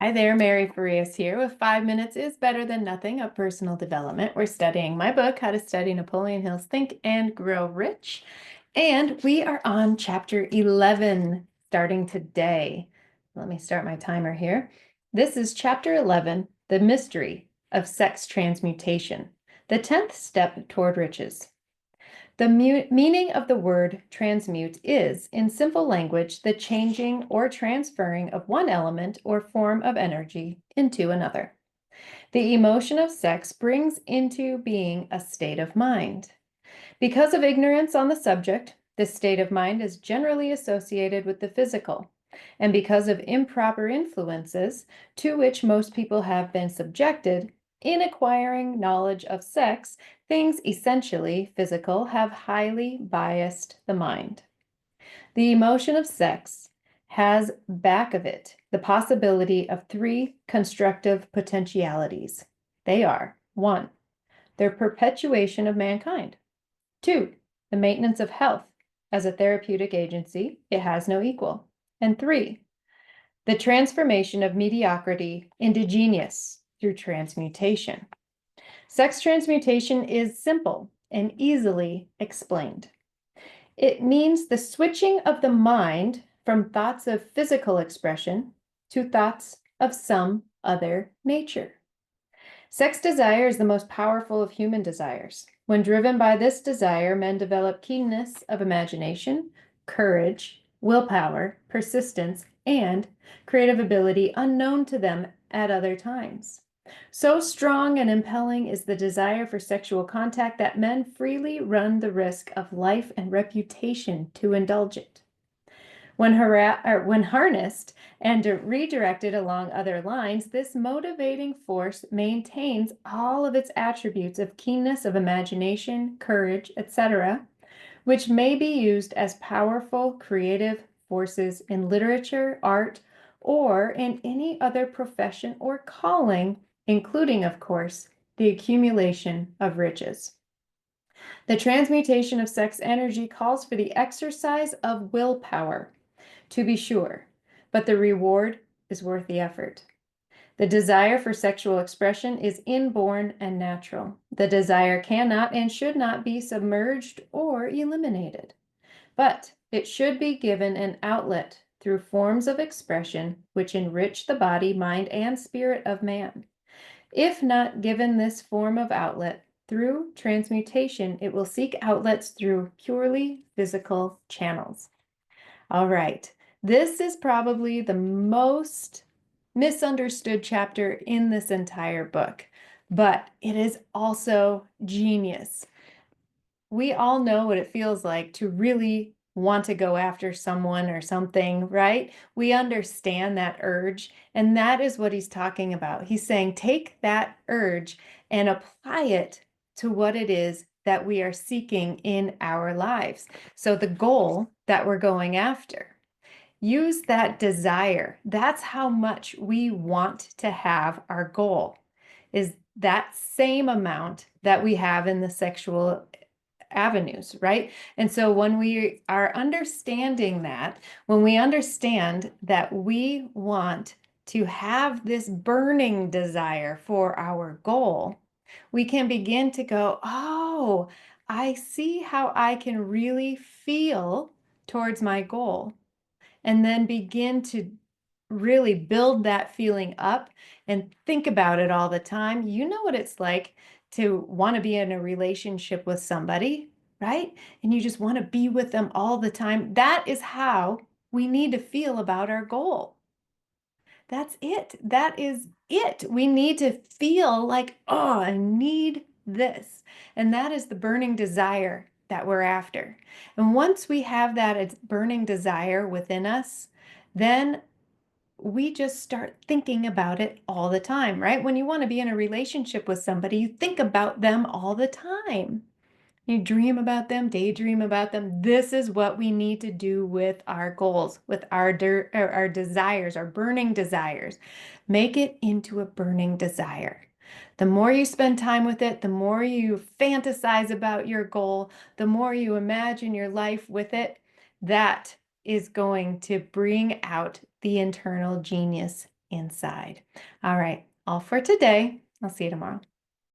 Hi there, Mary Farias here with 5 Minutes is Better Than Nothing of Personal Development. We're studying my book, How to Study Napoleon Hill's Think and Grow Rich. And we are on chapter 11, starting today. Let me start my timer here. This is chapter 11, The Mystery of Sex Transmutation, the 10th step toward riches. The meaning of the word transmute is, in simple language, the changing or transferring of one element or form of energy into another. The emotion of sex brings into being a state of mind. Because of ignorance on the subject, this state of mind is generally associated with the physical. And because of improper influences to which most people have been subjected, in acquiring knowledge of sex, things essentially physical have highly biased the mind. The emotion of sex has back of it the possibility of three constructive potentialities. They are: 1, their perpetuation of mankind; 2, the maintenance of health. As a therapeutic agency, it has no equal; and 3, the transformation of mediocrity into genius through transmutation. Sex transmutation is simple and easily explained. It means the switching of the mind from thoughts of physical expression to thoughts of some other nature. Sex desire is the most powerful of human desires. When driven by this desire, men develop keenness of imagination, courage, willpower, persistence, and creative ability unknown to them at other times. So strong and impelling is the desire for sexual contact that men freely run the risk of life and reputation to indulge it. When harnessed and redirected along other lines, this motivating force maintains all of its attributes of keenness of imagination, courage, etc., which may be used as powerful creative forces in literature, art, or in any other profession or calling, including, of course, the accumulation of riches. The transmutation of sex energy calls for the exercise of willpower, to be sure, but the reward is worth the effort. The desire for sexual expression is inborn and natural. The desire cannot and should not be submerged or eliminated, but it should be given an outlet through forms of expression which enrich the body, mind, and spirit of man. If not given this form of outlet through transmutation, it will seek outlets through purely physical channels. All right, this is probably the most misunderstood chapter in this entire book, but it is also genius. We all know what it feels like to really want to go after someone or something, right? We understand that urge, and that is what he's talking about. He's saying, take that urge and apply it to what it is that we are seeking in our lives. So the goal that we're going after, use that desire. That's how much we want to have our goal, is that same amount that we have in the sexual avenues, right? And so when we are understanding that, when we understand that we want to have this burning desire for our goal, we can begin to go, oh, I see how I can really feel towards my goal, and then begin to really build that feeling up and think about it all the time. You know what it's like to want to be in a relationship with somebody, right? And you just want to be with them all the time. That is how we need to feel about our goal. That's it. That is it. We need to feel like, oh, I need this. And that is the burning desire that we're after. And once we have that burning desire within us, then we just start thinking about it all the time, right? When you want to be in a relationship with somebody, you think about them all the time. You dream about them, daydream about them. This is what we need to do with our goals, with our desires, our burning desires. Make it into a burning desire. The more you spend time with it, the more you fantasize about your goal, the more you imagine your life with it, that is going to bring out the internal genius inside. All right, all for today. I'll see you tomorrow.